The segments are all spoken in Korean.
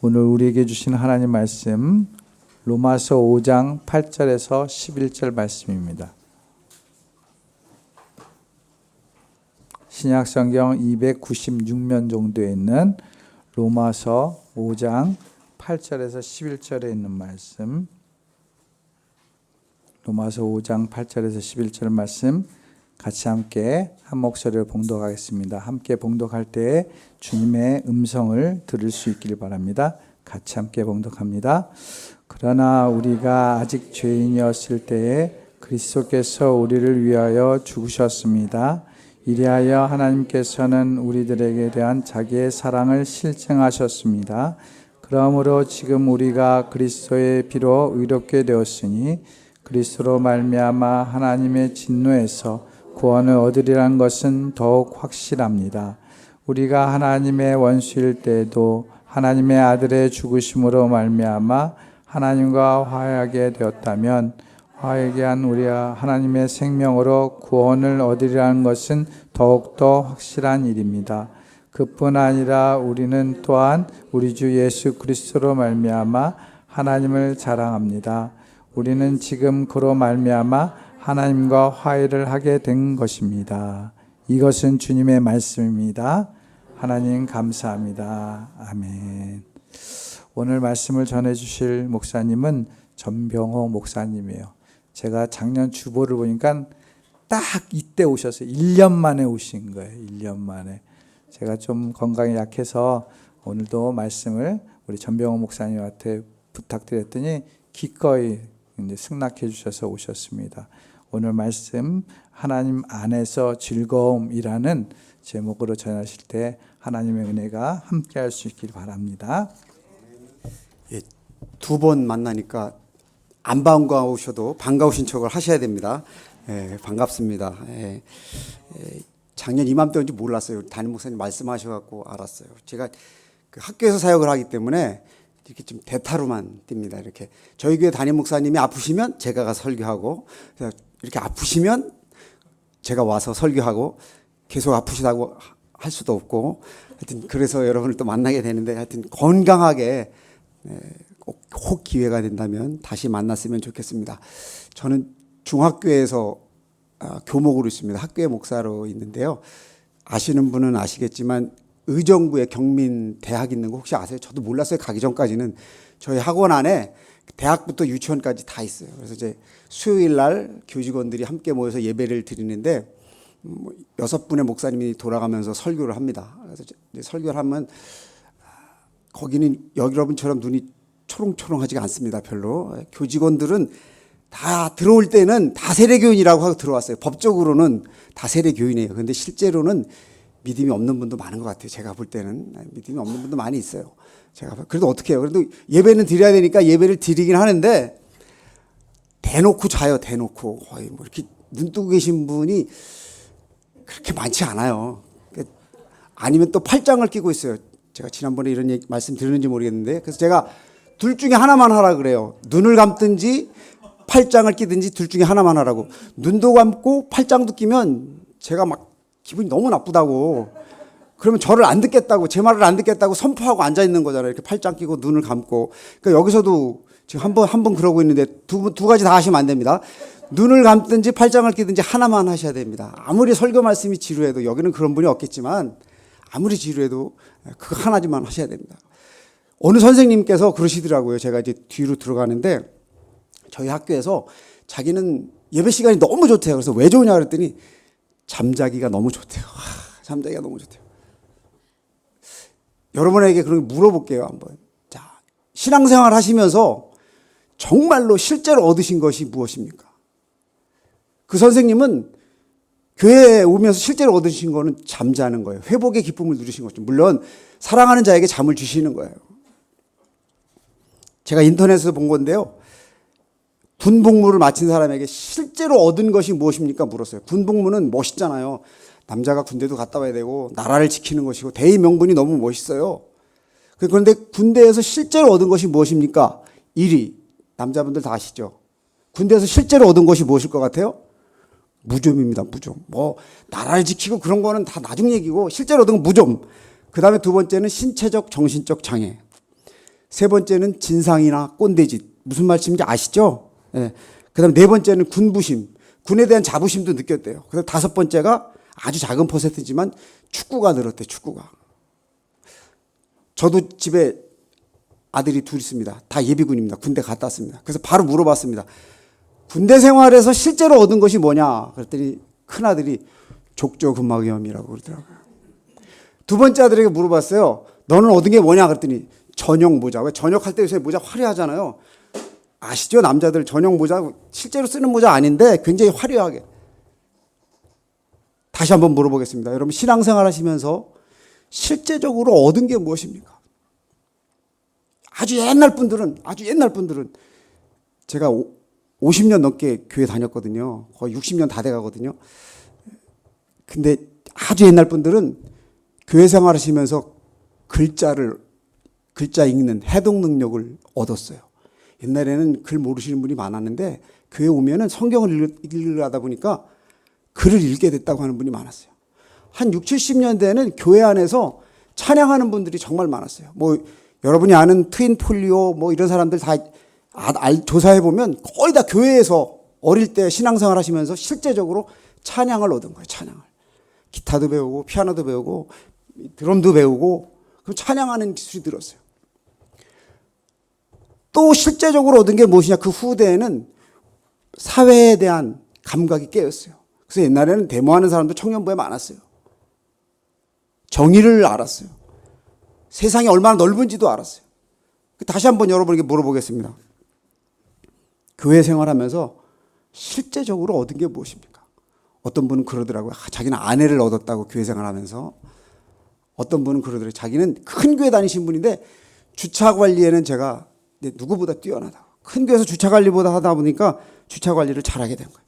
오늘 우리에게 주신 하나님 말씀 로마서 5장 8절에서 11절 말씀입니다. 신약성경 296면 정도에 있는 로마서 5장 8절에서 11절에 있는 말씀, 로마서 5장 8절에서 11절 말씀 같이 함께 한 목소리로 봉독하겠습니다. 함께 봉독할 때 주님의 음성을 들을 수 있기를 바랍니다. 같이 함께 봉독합니다. 그러나 우리가 아직 죄인이었을 때에 그리스도께서 우리를 위하여 죽으셨습니다. 이리하여 하나님께서는 우리들에게 대한 자기의 사랑을 실증하셨습니다. 그러므로 지금 우리가 그리스도의 피로 의롭게 되었으니 그리스도로 말미암아 하나님의 진노에서 구원을 얻으리란 것은 더욱 확실합니다. 우리가 하나님의 원수일 때에도 하나님의 아들의 죽으심으로 말미암아 하나님과 화해하게 되었다면 화해하게 한 우리가 하나님의 생명으로 구원을 얻으리라는 것은 더욱더 확실한 일입니다. 그뿐 아니라 우리는 또한 우리 주 예수 그리스도로 말미암아 하나님을 자랑합니다. 우리는 지금 그로 말미암아 하나님과 화해를 하게 된 것입니다. 이것은 주님의 말씀입니다. 하나님 감사합니다. 아멘. 오늘 말씀을 전해주실 목사님은 전병호 목사님이에요. 제가 작년 주보를 보니까 딱 이때 오셨어요. 1년 만에 오신 거예요. 1년 만에. 제가 좀 건강이 약해서 오늘도 말씀을 우리 전병호 목사님한테 부탁드렸더니 기꺼이 이제 승낙해 주셔서 오셨습니다. 오늘 말씀 하나님 안에서 즐거움이라는 제목으로 전하실 때 하나님의 은혜가 함께할 수 있길 바랍니다. 예, 두 번 만나니까 안 반가우셔도 반가우신 척을 하셔야 됩니다. 예, 반갑습니다. 작년 이맘때인지 몰랐어요. 담임 목사님 말씀하셔갖고 알았어요. 제가 그 학교에서 사역을 하기 때문에 이렇게 좀 대타로만 띱니다. 이렇게 저희 교회 담임 목사님이 아프시면 제가 가서 설교하고, 이렇게 아프시면 제가 와서 설교하고, 계속 아프시다고 할 수도 없고, 하여튼 그래서 여러분을 또 만나게 되는데, 하여튼 건강하게 혹 기회가 된다면 다시 만났으면 좋겠습니다. 저는 중학교에서 교목으로 있습니다. 학교의 목사로 있는데요. 아시는 분은 아시겠지만 의정부에 경민 대학 있는 거 혹시 아세요? 저도 몰랐어요. 가기 전까지는. 저희 학원 안에 대학부터 유치원까지 다 있어요. 그래서 이제 수요일 날 교직원들이 함께 모여서 예배를 드리는데 6분의 목사님이 돌아가면서 설교를 합니다. 그래서 이제 설교를 하면 거기는 여러분처럼 눈이 초롱초롱하지가 않습니다. 별로. 교직원들은 다 들어올 때는 다 세례교인이라고 하고 들어왔어요. 법적으로는 다 세례교인이에요. 그런데 실제로는 믿음이 없는 분도 많은 것 같아요. 제가 볼 때는 믿음이 없는 분도 많이 있어요. 제가 그래도 어떻게 해요? 그래도 예배는 드려야 되니까 예배를 드리긴 하는데 대놓고 자요. 대놓고 거의 뭐 이렇게 눈 뜨고 계신 분이 그렇게 많지 않아요. 아니면 또 팔짱을 끼고 있어요. 제가 지난번에 이런 말씀 드렸는지 모르겠는데, 그래서 제가 둘 중에 하나만 하라 그래요. 눈을 감든지 팔짱을 끼든지 둘 중에 하나만 하라고. 눈도 감고 팔짱도 끼면 제가 막 기분이 너무 나쁘다고, 그러면 저를 안 듣겠다고, 제 말을 안 듣겠다고 선포하고 앉아 있는 거잖아요. 이렇게 팔짱 끼고 눈을 감고. 그러니까 여기서도 지금 한 번 그러고 있는데 두 가지 다 하시면 안 됩니다. 눈을 감든지 팔짱을 끼든지 하나만 하셔야 됩니다. 아무리 설교 말씀이 지루해도, 여기는 그런 분이 없겠지만 아무리 지루해도 그거 하나지만 하셔야 됩니다. 어느 선생님께서 그러시더라고요. 제가 이제 뒤로 들어가는데 저희 학교에서 자기는 예배 시간이 너무 좋대요. 그래서 왜 좋으냐 그랬더니 잠자기가 너무 좋대요. 잠자기가 너무 좋대요. 여러분에게 그런 거 물어볼게요. 한번. 자, 신앙생활 하시면서 정말로 실제로 얻으신 것이 무엇입니까? 그 선생님은 교회에 오면서 실제로 얻으신 거는 잠자는 거예요. 회복의 기쁨을 누리신 거죠. 물론 사랑하는 자에게 잠을 주시는 거예요. 제가 인터넷에서 본 건데요. 군복무를 마친 사람에게 실제로 얻은 것이 무엇입니까? 물었어요. 군복무는 멋있잖아요. 남자가 군대도 갔다 와야 되고 나라를 지키는 것이고 대의 명분이 너무 멋있어요. 그런데 군대에서 실제로 얻은 것이 무엇입니까? 1위. 남자분들 다 아시죠? 군대에서 실제로 얻은 것이 무엇일 것 같아요? 무좀입니다. 무좀. 뭐 나라를 지키고 그런 거는 다 나중 얘기고 실제로 얻은 건 무좀. 그 다음에 두 번째는 신체적 정신적 장애. 세 번째는 진상이나 꼰대짓. 무슨 말씀인지 아시죠? 예. 그다음에 네 번째는 군부심. 군에 대한 자부심도 느꼈대요. 그다음 다섯 번째가 아주 작은 퍼센트지만 축구가 늘었대, 축구가. 저도 집에 아들이 둘 있습니다. 다 예비군입니다. 군대 갔다 왔습니다. 그래서 바로 물어봤습니다. 군대 생활에서 실제로 얻은 것이 뭐냐? 그랬더니 큰아들이 족저근막염이라고 그러더라고요. 두 번째 아들에게 물어봤어요. 너는 얻은 게 뭐냐? 그랬더니 전역 모자. 왜 전역할 때 요새 모자 화려하잖아요. 아시죠? 남자들 전역 모자 실제로 쓰는 모자 아닌데 굉장히 화려하게. 다시 한번 물어보겠습니다. 여러분 신앙생활 하시면서 실제적으로 얻은 게 무엇입니까? 아주 옛날 분들은 제가 50년 넘게 교회 다녔거든요. 거의 60년 다 돼가거든요. 근데 아주 옛날 분들은 교회 생활 하시면서 글자 읽는 해독 능력을 얻었어요. 옛날에는 글 모르시는 분이 많았는데 교회 오면은 성경을 읽으려다 보니까 글을 읽게 됐다고 하는 분이 많았어요. 한 60, 70년대에는 교회 안에서 찬양하는 분들이 정말 많았어요. 뭐 여러분이 아는 트윈 폴리오 뭐 이런 사람들 다 조사해 보면 거의 다 교회에서 어릴 때 신앙생활 하시면서 실제적으로 찬양을 얻은 거예요. 찬양을. 기타도 배우고 피아노도 배우고 드럼도 배우고 그럼 찬양하는 기술이 늘었어요. 또 실제적으로 얻은 게 무엇이냐? 그 후대에는 사회에 대한 감각이 깨었어요. 그래서 옛날에는 데모하는 사람도 청년부에 많았어요. 정의를 알았어요. 세상이 얼마나 넓은지도 알았어요. 다시 한번 여러분에게 물어보겠습니다. 교회 생활하면서 실제적으로 얻은 게 무엇입니까? 어떤 분은 그러더라고요. 자기는 아내를 얻었다고 교회 생활하면서. 어떤 분은 그러더라고요. 자기는 큰 교회 다니신 분인데 주차 관리에는 제가 누구보다 뛰어나다. 큰 교회에서 주차 관리보다 하다 보니까 주차 관리를 잘하게 된 거예요.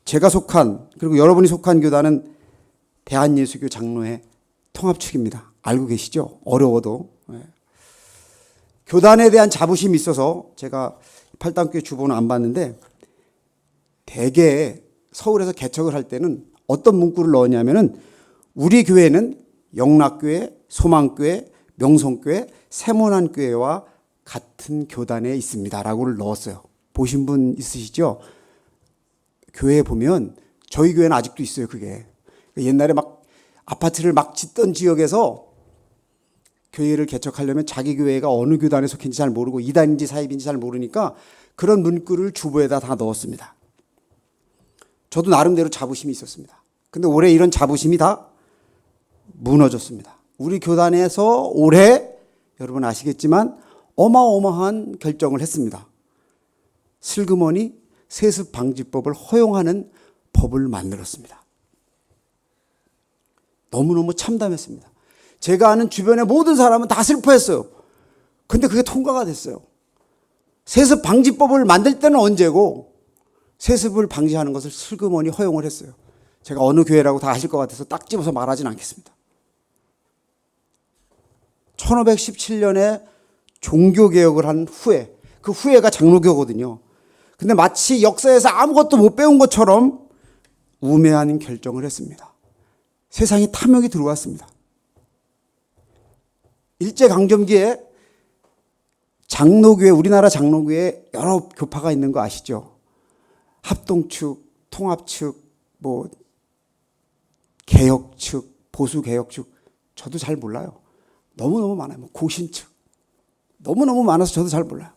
제가 속한 그리고 여러분이 속한 교단은 대한예수교 장로회 통합축입니다. 알고 계시죠? 어려워도. 교단에 대한 자부심이 있어서 제가 팔당교회 주보는 안 봤는데 대개 서울에서 개척을 할 때는 어떤 문구를 넣었냐면은 우리 교회는 영락교회, 소망교회, 명성교회, 세문안교회와 같은 교단에 있습니다라고를 넣었어요. 보신 분 있으시죠? 교회에 보면 저희 교회는 아직도 있어요. 그게 옛날에 막 아파트를 막 짓던 지역에서 교회를 개척하려면 자기 교회가 어느 교단에 속했는지 잘 모르고 이단인지 사입인지 잘 모르니까 그런 문구를 주보에다 다 넣었습니다. 저도 나름대로 자부심이 있었습니다. 근데 올해 이런 자부심이 다 무너졌습니다. 우리 교단에서 올해 여러분 아시겠지만 어마어마한 결정을 했습니다. 슬그머니 세습 방지법을 허용하는 법을 만들었습니다. 너무너무 참담했습니다. 제가 아는 주변의 모든 사람은 다 슬퍼했어요. 근데 그게 통과가 됐어요. 세습 방지법을 만들 때는 언제고 세습을 방지하는 것을 슬그머니 허용을 했어요. 제가 어느 교회라고 다 아실 것 같아서 딱 집어서 말하진 않겠습니다. 1517년에 종교개혁을 한 후에 그 후에가 장로교거든요. 근데 마치 역사에서 아무것도 못 배운 것처럼 우매한 결정을 했습니다. 세상에 탐욕이 들어왔습니다. 일제강점기에 장로교회, 우리나라 장로교회에 여러 교파가 있는 거 아시죠? 합동측, 통합측, 뭐 개혁측, 보수개혁측 저도 잘 몰라요. 너무너무 많아요. 뭐 고신측 너무너무 많아서 저도 잘 몰라요.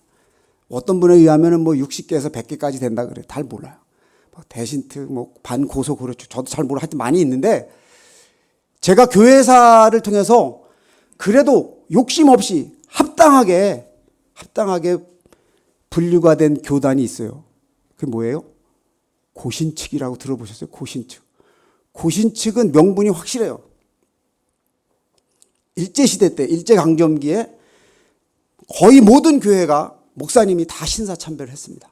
어떤 분에 의하면 뭐 60개에서 100개까지 된다 그래요. 잘 몰라요. 뭐 대신특, 뭐 반고소 고려축 저도 잘 몰라요. 하여튼 많이 있는데 제가 교회사를 통해서 그래도 욕심 없이 합당하게 분류가 된 교단이 있어요. 그게 뭐예요? 고신측이라고 들어보셨어요? 고신측. 고신측은 명분이 확실해요. 일제시대 때, 일제강점기에 거의 모든 교회가 목사님이 다 신사참배를 했습니다.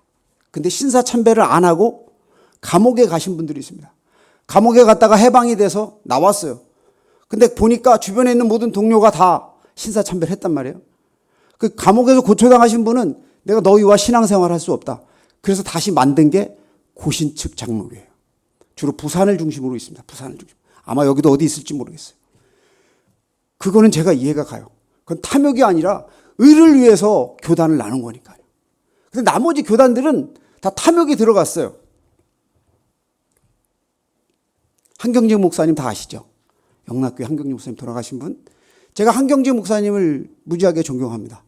근데 신사참배를 안 하고 감옥에 가신 분들이 있습니다. 감옥에 갔다가 해방이 돼서 나왔어요. 근데 보니까 주변에 있는 모든 동료가 다 신사참배를 했단 말이에요. 그 감옥에서 고초당하신 분은 내가 너희와 신앙생활 할 수 없다. 그래서 다시 만든 게 고신측 장로교회예요. 주로 부산을 중심으로 있습니다. 부산을 중심. 아마 여기도 어디 있을지 모르겠어요. 그거는 제가 이해가 가요. 그건 탐욕이 아니라 의를 위해서 교단을 나눈 거니까요. 근데 나머지 교단들은 다 탐욕이 들어갔어요. 한경직 목사님 다 아시죠? 영락교회 한경직 목사님 돌아가신 분. 제가 한경직 목사님을 무지하게 존경합니다.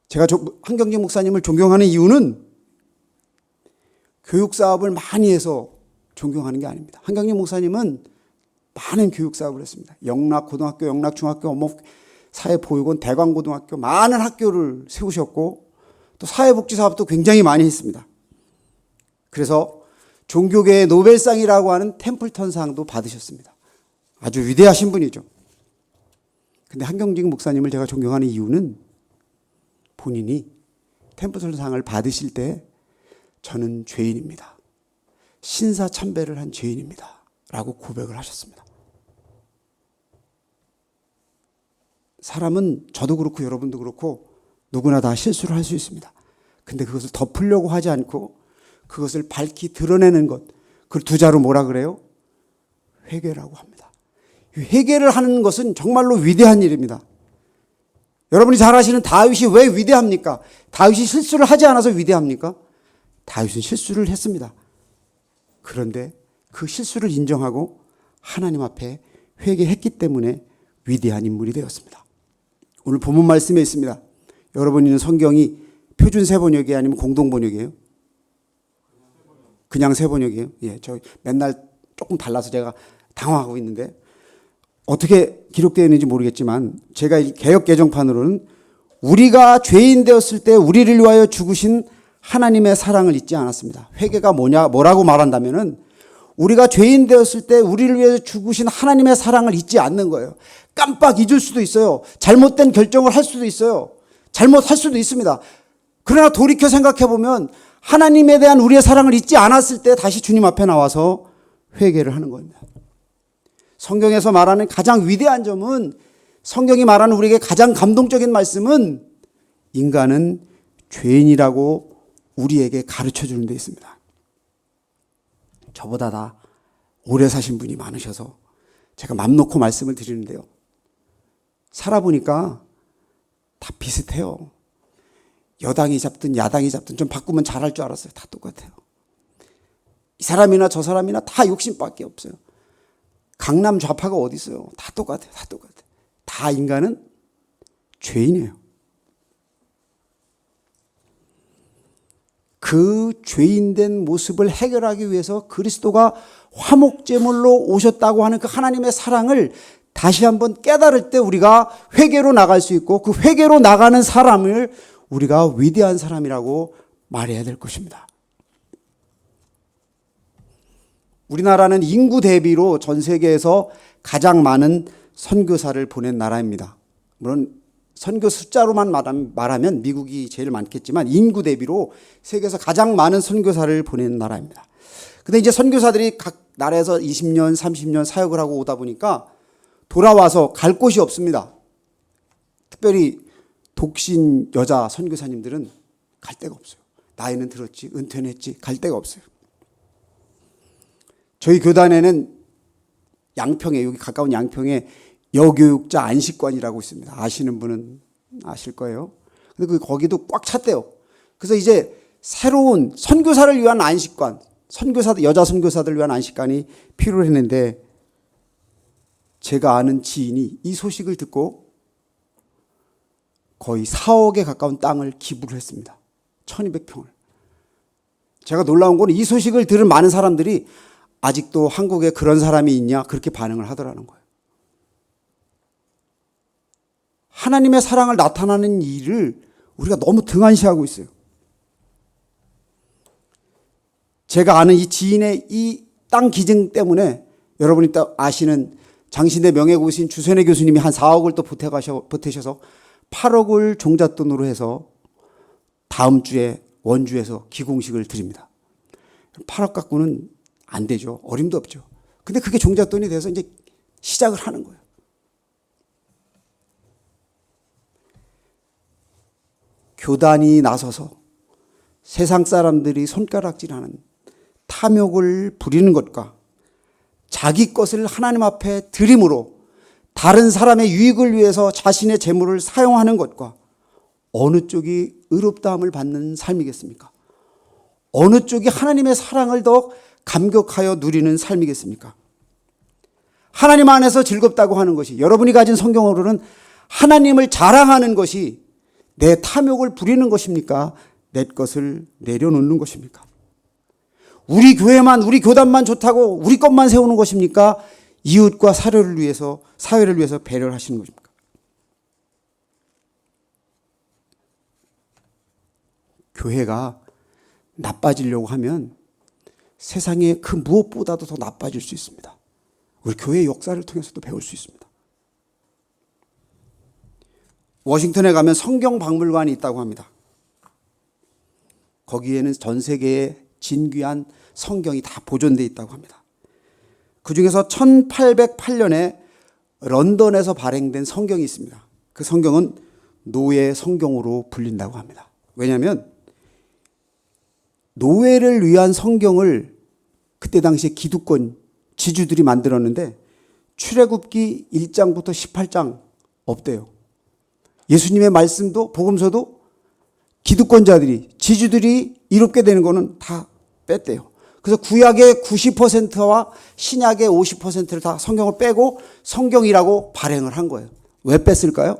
제가 한경직 목사님을 존경하는 이유는 교육 사업을 많이 해서 존경하는 게 아닙니다. 한경직 목사님은 많은 교육 사업을 했습니다. 영락고등학교, 영락중학교, 어목 사회보육원, 대광고등학교 많은 학교를 세우셨고 또 사회복지 사업도 굉장히 많이 했습니다. 그래서 종교계의 노벨상이라고 하는 템플턴상도 받으셨습니다. 아주 위대하신 분이죠. 근데 한경직 목사님을 제가 존경하는 이유는 본인이 템플턴상을 받으실 때 저는 죄인입니다. 신사참배를 한 죄인입니다. 라고 고백을 하셨습니다. 사람은 저도 그렇고 여러분도 그렇고 누구나 다 실수를 할 수 있습니다. 근데 그것을 덮으려고 하지 않고 그것을 밝히 드러내는 것, 그걸 두 자로 뭐라 그래요? 회개라고 합니다. 회개를 하는 것은 정말로 위대한 일입니다. 여러분이 잘 아시는 다윗이 왜 위대합니까? 다윗이 실수를 하지 않아서 위대합니까? 다윗은 실수를 했습니다. 그런데 그 실수를 인정하고 하나님 앞에 회개했기 때문에 위대한 인물이 되었습니다. 오늘 본문 말씀에 있습니다. 여러분 있는 성경이 표준 세번역이 아니면 공동 번역이에요? 그냥 세번역이에요? 예, 저 맨날 조금 달라서 제가 당황하고 있는데 어떻게 기록되어 있는지 모르겠지만 제가 개역 개정판으로는 우리가 죄인 되었을 때 우리를 위하여 죽으신 하나님의 사랑을 잊지 않았습니다. 회개가 뭐라고 말한다면은 우리가 죄인 되었을 때 우리를 위해서 죽으신 하나님의 사랑을 잊지 않는 거예요. 깜빡 잊을 수도 있어요. 잘못된 결정을 할 수도 있어요. 잘못할 수도 있습니다. 그러나 돌이켜 생각해 보면 하나님에 대한 우리의 사랑을 잊지 않았을 때 다시 주님 앞에 나와서 회개를 하는 겁니다. 성경에서 말하는 가장 위대한 점은, 성경이 말하는 우리에게 가장 감동적인 말씀은 인간은 죄인이라고 우리에게 가르쳐 주는 데 있습니다. 저보다 다 오래 사신 분이 많으셔서 제가 맘 놓고 말씀을 드리는데요. 살아보니까 다 비슷해요. 여당이 잡든 야당이 잡든 좀 바꾸면 잘할 줄 알았어요. 다 똑같아요. 이 사람이나 저 사람이나 다 욕심밖에 없어요. 강남 좌파가 어디 있어요? 다 똑같아요. 다 똑같아요. 다 인간은 죄인이에요. 그 죄인된 모습을 해결하기 위해서 그리스도가 화목제물로 오셨다고 하는 그 하나님의 사랑을 다시 한번 깨달을 때 우리가 회개로 나갈 수 있고, 그 회개로 나가는 사람을 우리가 위대한 사람이라고 말해야 될 것입니다. 우리나라는 인구 대비로 전 세계에서 가장 많은 선교사를 보낸 나라입니다. 물론 선교 숫자로만 말하면 미국이 제일 많겠지만 인구 대비로 세계에서 가장 많은 선교사를 보낸 나라입니다. 근데 이제 선교사들이 각 나라에서 20년, 30년 사역을 하고 오다 보니까 돌아와서 갈 곳이 없습니다. 특별히 독신 여자 선교사님들은 갈 데가 없어요. 나이는 들었지, 은퇴는 했지, 갈 데가 없어요. 저희 교단에는 양평에, 여기 가까운 양평에 여교육자 안식관이라고 있습니다. 아시는 분은 아실 거예요. 근데 거기도 꽉 찼대요. 그래서 이제 새로운 선교사를 위한 안식관, 선교사들, 여자 선교사들을 위한 안식관이 필요했는데 제가 아는 지인이 이 소식을 듣고 거의 4억에 가까운 땅을 기부를 했습니다. 1200평을. 제가 놀라운 건 이 소식을 들은 많은 사람들이 아직도 한국에 그런 사람이 있냐 그렇게 반응을 하더라는 거예요. 하나님의 사랑을 나타나는 일을 우리가 너무 등한시하고 있어요. 제가 아는 이 지인의 이 땅 기증 때문에 여러분이 아시는 장신대 명예고신 주선혜 교수님이 한 4억을 또 보태셔서 8억을 종잣돈으로 해서 다음 주에 원주에서 기공식을 드립니다. 8억 갖고는 안 되죠. 어림도 없죠. 근데 그게 종잣돈이 돼서 이제 시작을 하는 거예요. 교단이 나서서 세상 사람들이 손가락질하는 탐욕을 부리는 것과 자기 것을 하나님 앞에 드림으로 다른 사람의 유익을 위해서 자신의 재물을 사용하는 것과 어느 쪽이 의롭다함을 받는 삶이겠습니까? 어느 쪽이 하나님의 사랑을 더 감격하여 누리는 삶이겠습니까? 하나님 안에서 즐겁다고 하는 것이, 여러분이 가진 성경으로는 하나님을 자랑하는 것이 내 탐욕을 부리는 것입니까? 내 것을 내려놓는 것입니까? 우리 교회만, 우리 교단만 좋다고 우리 것만 세우는 것입니까? 이웃과 사회를 위해서 배려를 하시는 것입니까? 교회가 나빠지려고 하면 세상에 그 무엇보다도 더 나빠질 수 있습니다. 우리 교회의 역사를 통해서도 배울 수 있습니다. 워싱턴에 가면 성경박물관이 있다고 합니다. 거기에는 전 세계의 진귀한 성경이 다 보존되어 있다고 합니다. 그중에서 1808년에 런던에서 발행된 성경이 있습니다. 그 성경은 노예 성경으로 불린다고 합니다. 왜냐하면 노예를 위한 성경을 그때 당시에 기득권 지주들이 만들었는데 출애굽기 1장부터 18장 없대요. 예수님의 말씀도 복음서도 기득권자들이, 지주들이 이롭게 되는 거는 다 뺐대요. 그래서 구약의 90%와 신약의 50%를 다 성경을 빼고 성경이라고 발행을 한 거예요. 왜 뺐을까요?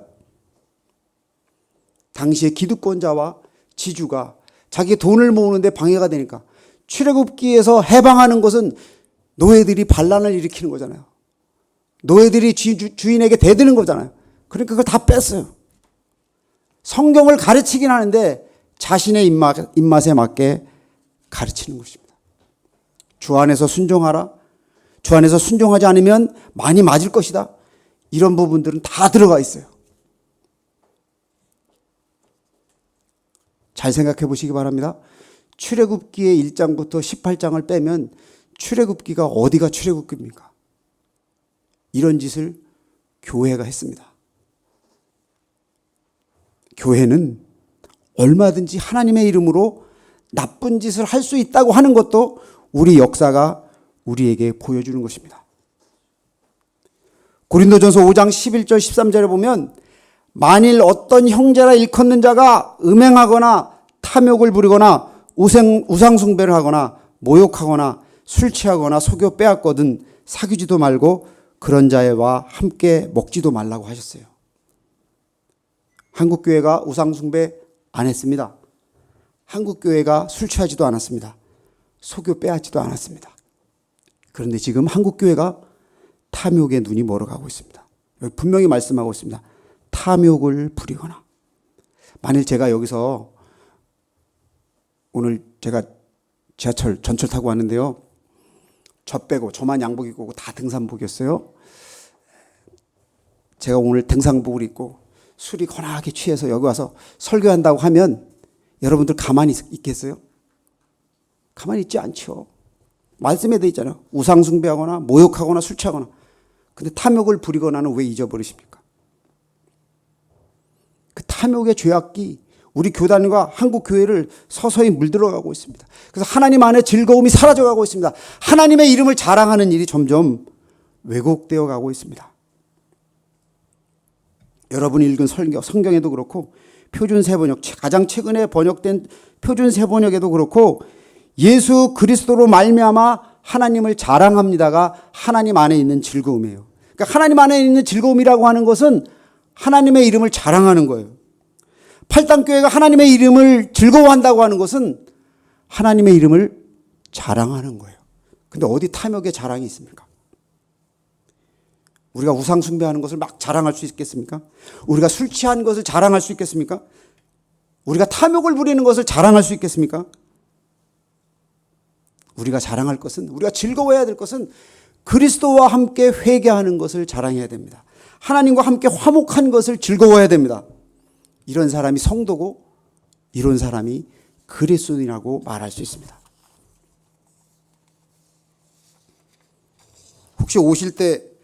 당시에 기득권자와 지주가 자기 돈을 모으는데 방해가 되니까. 출애굽기에서 해방하는 것은 노예들이 반란을 일으키는 거잖아요. 노예들이 주인에게 대드는 거잖아요. 그러니까 그걸 다 뺐어요. 성경을 가르치긴 하는데 자신의 입맛에 맞게 가르치는 것입니다. 주 안에서 순종하라. 주 안에서 순종하지 않으면 많이 맞을 것이다. 이런 부분들은 다 들어가 있어요. 잘 생각해 보시기 바랍니다. 출애굽기의 1장부터 18장을 빼면 출애굽기가 어디가 출애굽기입니까? 이런 짓을 교회가 했습니다. 교회는 얼마든지 하나님의 이름으로 나쁜 짓을 할 수 있다고 하는 것도 우리 역사가 우리에게 보여주는 것입니다. 고린도전서 5장 11절 13절에 보면 만일 어떤 형제라 일컫는 자가 음행하거나 탐욕을 부리거나 우상숭배를 하거나 모욕하거나 술 취하거나 속여 빼앗거든 사귀지도 말고 그런 자와 함께 먹지도 말라고 하셨어요. 한국교회가 우상숭배 안 했습니다. 한국교회가 술 취하지도 않았습니다. 속여 빼앗지도 않았습니다. 그런데 지금 한국교회가 탐욕의 눈이 멀어가고 있습니다. 여기 분명히 말씀하고 있습니다. 탐욕을 부리거나. 만일 제가 여기서 오늘 제가 지하철 전철 타고 왔는데요. 저 빼고 저만 양복 입고 다 등산복이었어요. 제가 오늘 등산복을 입고 술이 거나하게 취해서 여기 와서 설교한다고 하면 여러분들 가만히 있겠어요? 가만히 있지 않죠. 말씀에 되어 있잖아요. 우상숭배하거나 모욕하거나 술 취하거나. 근데 탐욕을 부리거나는 왜 잊어버리십니까? 그 탐욕의 죄악이 우리 교단과 한국 교회를 서서히 물들어가고 있습니다. 그래서 하나님 안에 즐거움이 사라져가고 있습니다. 하나님의 이름을 자랑하는 일이 점점 왜곡되어 가고 있습니다. 여러분이 읽은 성경에도 그렇고 표준 세번역, 가장 최근에 번역된 표준 세번역에도 그렇고 예수 그리스도로 말미암아 하나님을 자랑합니다가 하나님 안에 있는 즐거움이에요. 그러니까 하나님 안에 있는 즐거움이라고 하는 것은 하나님의 이름을 자랑하는 거예요. 팔당교회가 하나님의 이름을 즐거워한다고 하는 것은 하나님의 이름을 자랑하는 거예요. 근데 어디 탐욕의 자랑이 있습니까? 우리가 우상 숭배하는 것을 막 자랑할 수 있겠습니까? 우리가 술 취한 것을 자랑할 수 있겠습니까? 우리가 탐욕을 부리는 것을 자랑할 수 있겠습니까? 우리가 자랑할 것은, 우리가 즐거워해야 될 것은 그리스도와 함께 회개하는 것을 자랑해야 됩니다. 하나님과 함께 화목한 것을 즐거워해야 됩니다. 이런 사람이 성도고 이런 사람이 그리스도인이라고 말할 수 있습니다. 혹시 오실 때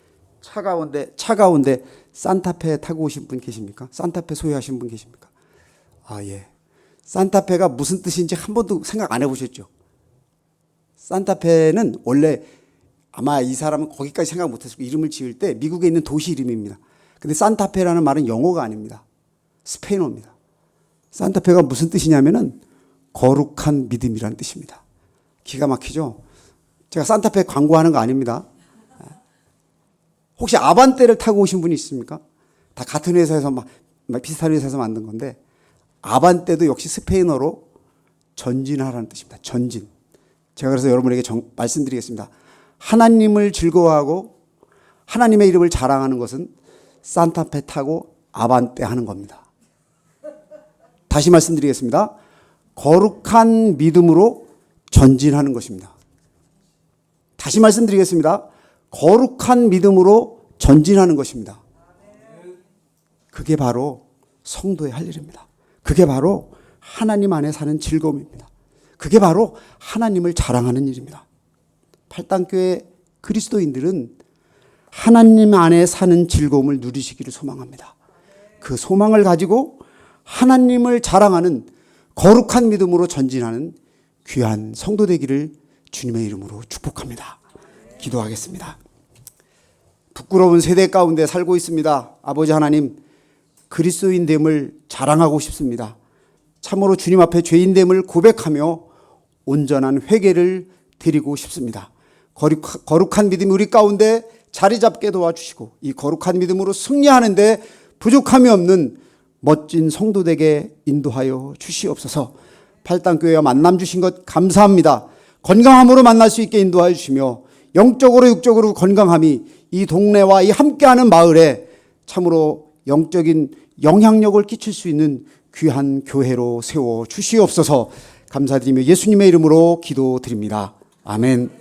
차 가운데 산타페 타고 오신 분 계십니까? 산타페 소유하신 분 계십니까? 아, 예. 산타페가 무슨 뜻인지 한 번도 생각 안 해보셨죠? 산타페는 원래 아마 이 사람은 거기까지 생각 못했을 거예요. 이름을 지을 때 미국에 있는 도시 이름입니다. 근데 산타페라는 말은 영어가 아닙니다. 스페인어입니다. 산타페가 무슨 뜻이냐면은 거룩한 믿음이라는 뜻입니다. 기가 막히죠? 제가 산타페 광고하는 거 아닙니다. 혹시 아반떼를 타고 오신 분이 있습니까? 다 같은 회사에서 막 비슷한 회사에서 만든 건데 아반떼도 역시 스페인어로 전진하라는 뜻입니다. 전진. 제가 그래서 여러분에게 말씀드리겠습니다. 하나님을 즐거워하고 하나님의 이름을 자랑하는 것은 산타페 타고 아반떼 하는 겁니다. 다시 말씀드리겠습니다. 거룩한 믿음으로 전진하는 것입니다. 다시 말씀드리겠습니다. 거룩한 믿음으로 전진하는 것입니다. 그게 바로 성도의 할 일입니다. 그게 바로 하나님 안에 사는 즐거움입니다. 그게 바로 하나님을 자랑하는 일입니다. 팔당교회 그리스도인들은 하나님 안에 사는 즐거움을 누리시기를 소망합니다. 그 소망을 가지고 하나님을 자랑하는 거룩한 믿음으로 전진하는 귀한 성도 되기를 주님의 이름으로 축복합니다. 기도하겠습니다. 부끄러운 세대 가운데 살고 있습니다. 아버지 하나님, 그리스도인됨을 자랑하고 싶습니다. 참으로 주님 앞에 죄인됨을 고백하며 온전한 회개를 드리고 싶습니다. 거룩한 믿음이 우리 가운데 자리 잡게 도와주시고 이 거룩한 믿음으로 승리하는데 부족함이 없는 멋진 성도되게 인도하여 주시옵소서. 팔당교회와 만남 주신 것 감사합니다. 건강함으로 만날 수 있게 인도하여 주시며 영적으로 육적으로 건강함이 이 동네와 이 함께하는 마을에 참으로 영적인 영향력을 끼칠 수 있는 귀한 교회로 세워 주시옵소서. 감사드리며 예수님의 이름으로 기도드립니다. 아멘.